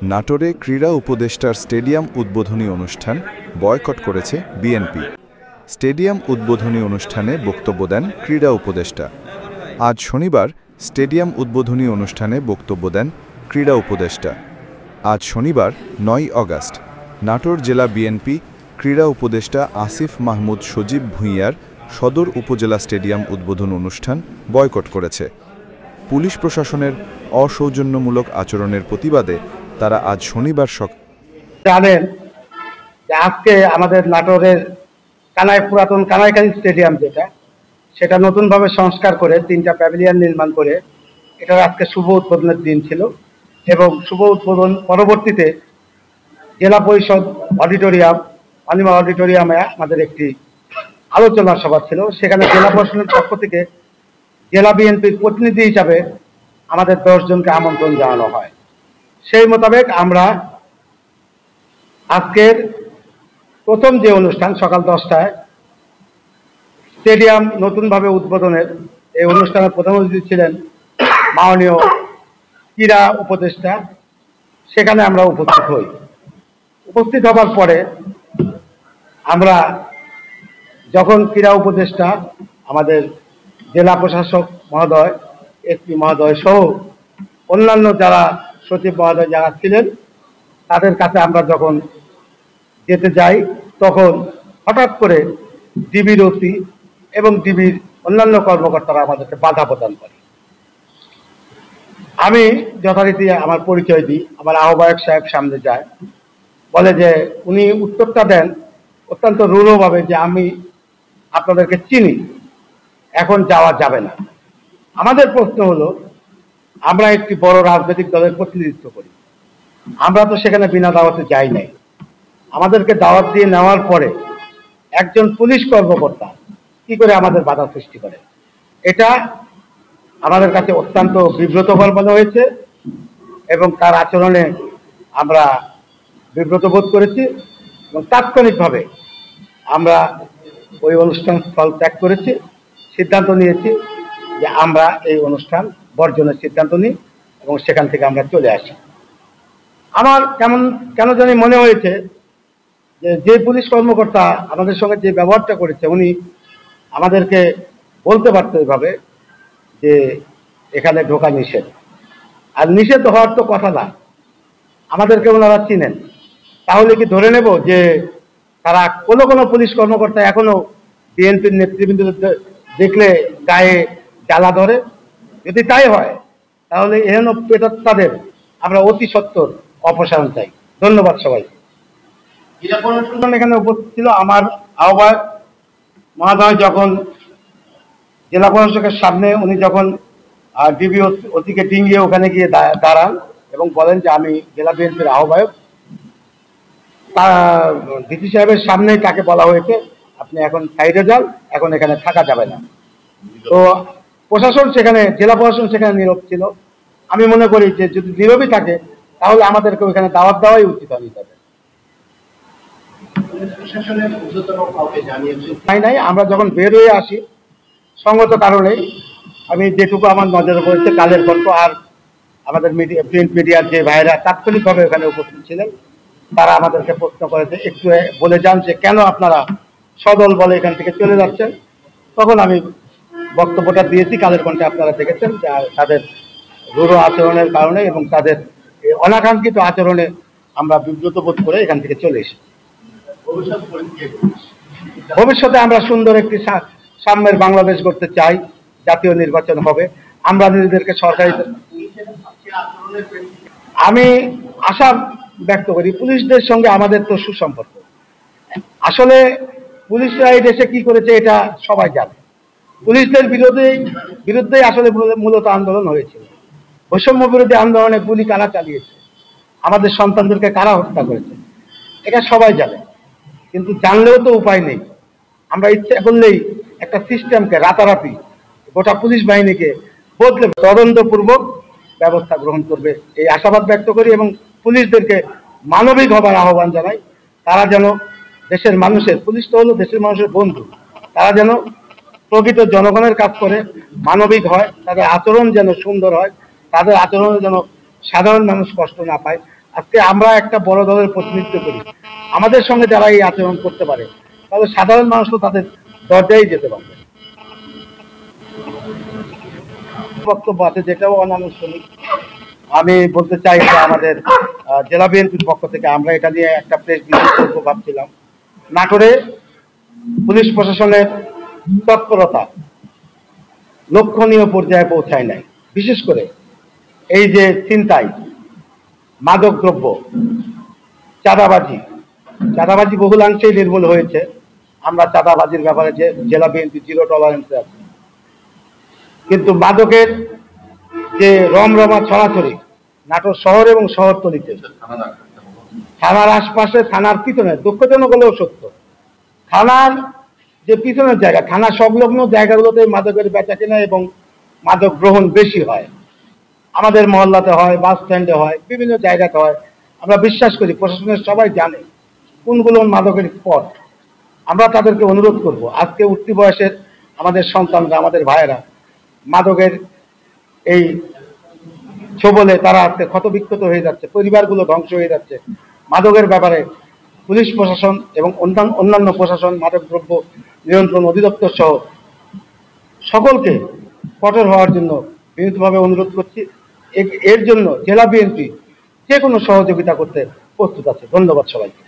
নাটোরে ক্রীড়া উপদেষ্টার স্টেডিয়াম উদ্বোধনী অনুষ্ঠান বয়কট করেছে বিএনপি। স্টেডিয়াম উদ্বোধনী অনুষ্ঠানে বক্তব্য দেন ক্রীড়া উপদেষ্টা। আজ শনিবার স্টেডিয়াম উদ্বোধনী অনুষ্ঠানে বক্তব্য দেন ক্রীড়া উপদেষ্টা। আজ শনিবার ৯ আগস্ট নাটোর জেলা বিএনপি ক্রীড়া উপদেষ্টা আসিফ মাহমুদ সজীব ভূঁইয়ার সদর উপজেলা স্টেডিয়াম উদ্বোধন অনুষ্ঠান বয়কট করেছে। পুলিশ প্রশাসনের অসৌজন্যমূলক আচরণের প্রতিবাদে তারা আজ শনিবার জানেন যে আজকে আমাদের নাটোরের পুরাতন কানাইখালী স্টেডিয়াম সেটা নতুনভাবে সংস্কার করে 3টা প্যাভিলিয়ন নির্মাণ করে এটার আজকে শুভ উদ্বোধনের দিন ছিল এবং শুভ উদ্বোধন পরবর্তীতে জেলা পরিষদ অডিটোরিয়ামে আমাদের একটি আলোচনা সভা ছিল। সেখানে জেলা প্রশাসনের পক্ষ থেকে জেলা বিএনপির প্রতিনিধি হিসাবে আমাদের 10 জনকে আমন্ত্রণ জানানো হয়। সেই মোতাবেক আমরা আজকের প্রথম যে অনুষ্ঠান সকাল 10টায় স্টেডিয়াম নতুনভাবে উদ্বোধনের এই অনুষ্ঠানের প্রধান অতিথি ছিলেন মাননীয় ক্রীড়া উপদেষ্টা। সেখানে আমরা উপস্থিত হই। উপস্থিত হবার পরে আমরা যখন ক্রীড়া উপদেষ্টা আমাদের জেলা প্রশাসক মহোদয়, এসপি মহোদয় সহ অন্যান্য যারা সচিব মহোদয় যারা ছিলেন তাদের কাছে আমরা যখন যেতে যাই তখন হঠাৎ করে ডিবির ওসি এবং ডিবির অন্যান্য কর্মকর্তারা আমাদেরকে বাধা প্রদান করে। আমি যথারীতি আমার পরিচয় দিই। আমার আহ্বায়ক সাহেব সামনে যায়, বলে যে উনি উত্তরটা দেন অত্যন্ত রূঢ়ভাবে যে আমি আপনাদেরকে চিনি, এখন যাওয়া যাবে না। আমাদের প্রশ্ন হলো, আমরা একটি বড় রাজনৈতিক দলের প্রতিনিধিত্ব করি, আমরা তো সেখানে বিনা দাওয়াতে যাই নাই। আমাদেরকে দাওয়াত দিয়ে নেওয়ার পরে একজন পুলিশ কর্মকর্তা কি করে আমাদের বাধা সৃষ্টি করে, এটা আমাদের কাছে অত্যন্ত বিব্রতকর মনে হয়েছে এবং তার আচরণে আমরা বিব্রত বোধ করেছি এবং তাৎক্ষণিকভাবে আমরা ওই অনুষ্ঠান স্থল ত্যাগ করেছি। সিদ্ধান্ত নিয়েছি যে আমরা এই অনুষ্ঠান বর্জনের সিদ্ধান্ত নিই এবং সেখান থেকে আমরা চলে আসি। আমার কেন জানি মনে হয়েছে যে পুলিশ কর্মকর্তা আমাদের সঙ্গে যে ব্যবহারটা করেছে উনি আমাদেরকে বলতে পারতো এভাবে যে এখানে ঢোকা নিষেধ। আর নিষেধ হওয়ার তো কথা না, আমাদেরকে ওনারা চিনেন, তাহলে কি ধরে নেব যে তারা কোনো পুলিশ কর্মকর্তা এখনো বিএনপির নেতৃবৃন্দ দেখলে গায়ে জ্বালা ধরে? যদি তাই হয় তাহলে এহেন প্রেতাত্মাদের আমরা অতি সত্বর অপসারণ চাই। ধন্যবাদ সবাই। এখানে উপস্থিত ছিল আমার আহ্বায়ক মহোদয়। যখন জেলা প্রশাসকের সামনে উনি যখন ডিবি ওসিকে ডিঙিয়ে ওখানে গিয়ে দাঁড়ান এবং বলেন যে আমি জেলা বিএনপির আহ্বায়ক, ডিসি সাহেবের সামনেই তাকে বলা হয়েছে আপনি এখন সাইডে যান, এখন এখানে থাকা যাবে না। তো প্রশাসন সেখানে, জেলা প্রশাসন সেখানে নীরব ছিল। আমি মনে করি যে যদি নীরবই থাকে তাহলে আমাদেরকে ওইখানে দাওয়াত দেওয়াই উচিত হবে। নাই, আমরা যখন বের হয়ে আসি সঙ্গত কারণে আমি যেটুকু আমার নজরে পড়েছে কালের কণ্ঠ আর আমাদের প্রিন্ট মিডিয়ার যে ভাইরা তাৎক্ষণিকভাবে ওখানে উপস্থিত ছিলেন তারা আমাদেরকে প্রশ্ন করেছে একটু বলে যান যে কেন আপনারা সদল বলে এখান থেকে চলে যাচ্ছেন। তখন আমি বক্তব্যটা দিয়েছি, কালের কণ্ঠে আপনারা দেখেছেন যে তাদের রূঢ় আচরণের কারণে এবং তাদের অনাকাঙ্ক্ষিত আচরণে আমরা বিব্রত বোধ করে এখান থেকে চলে এসেছি। ভবিষ্যতে আমরা সুন্দর একটি সাম্যের বাংলাদেশ গড়তে চাই। জাতীয় নির্বাচন হবে, আমরা নিজেদেরকে সরকারি, আমি আশা ব্যক্ত করি পুলিশদের সঙ্গে আমাদের তো সুসম্পর্ক। আসলে পুলিশরা এই দেশে কি করেছে এটা সবাই জানে। পুলিশদের বিরুদ্ধেই আসলে মূলত আন্দোলন হয়েছিল। বৈষম্য বিরোধী আন্দোলনে গুলি কারা চালিয়েছে, আমাদের সন্তানদেরকে কারা হত্যা করেছে, এটা সবাই জানে। কিন্তু জানলেও তো উপায় নেই। আমরা ইচ্ছা করলেই একটা সিস্টেমকে রাতারাতি গোটা পুলিশ বাহিনীকে বদলে তদন্তপূর্বক ব্যবস্থা গ্রহণ করবে এই আশাবাদ ব্যক্ত করি এবং পুলিশদেরকে মানবিক হবার আহ্বান জানাই। তারা যেন দেশের মানুষের, পুলিশ তো হলো দেশের মানুষের বন্ধু, তারা যেন প্রকৃত জনগণের কাজ করে, মানবিক হয়, তাদের আচরণ যেন সুন্দর হয়, তাদের আচরণে যেন সাধারণ মানুষ কষ্ট না পায়। আজকে আমরা একটা বড় দলের প্রতিনিধিত্ব করি, আমাদের সঙ্গে যারা এই আচরণ করতে পারে তাহলে সাধারণ মানুষ তো তাদের দরজায় যেতে পারবে। বক্তব্য আছে যেটাও অনানুষ্ঠানিক। আমি বলতে চাই যে আমাদের জেলা বিএনপির পক্ষ থেকে আমরা এটা নিয়ে একটা প্রেস রিলিজ করবো ভাবছিলাম। নাটোরে পুলিশ প্রশাসনের তৎপরতা লক্ষণীয় পর্যায়ে পৌঁছায় নাই। বিশেষ করে এই যে ছিনতাই, মাদক দ্রব্য, চাঁদাবাজি বহুলাংশেই নির্মূল হয়েছে। আমরা চাঁদাবাজির ব্যাপারে যে জেলা বিএনপি জিরো টলারেন্সে আছে, কিন্তু মাদকের যে রমরমা ছড়াছড়ি নাটোর শহর এবং শহরতলিতে, থানার আশপাশে, থানার পিছনে, দুঃখজনক হলেও সত্য, থানার যে পিছনের জায়গা, থানা সংলগ্ন জায়গাগুলোতে মাদকের বেচাকেনা এবং মাদক গ্রহণ বেশি হয়। আমাদের মহল্লাতে হয়, বাস স্ট্যান্ডে হয়, বিভিন্ন জায়গাতে হয়। আমরা বিশ্বাস করি প্রশাসনের সবাই জানে কোনগুলো মাদকের স্পট। আমরা তাদেরকে অনুরোধ করব, আজকে উঠতি বয়সের আমাদের সন্তানরা, আমাদের ভাইয়েরা মাদকের এই ছোবলে তারা আজকে ক্ষতবিক্ষত হয়ে যাচ্ছে, পরিবারগুলো ধ্বংস হয়ে যাচ্ছে। মাদকের ব্যাপারে পুলিশ প্রশাসন এবং অন্যান্য প্রশাসন, মাদক দ্রব্য নিয়ন্ত্রণ অধিদপ্তর সহ সকলকে কঠোর হওয়ার জন্য বিনীতভাবে অনুরোধ করছি। এর জন্য জেলা বিএনপি যে কোনো সহযোগিতা করতে প্রস্তুত আছে। ধন্যবাদ সবাইকে।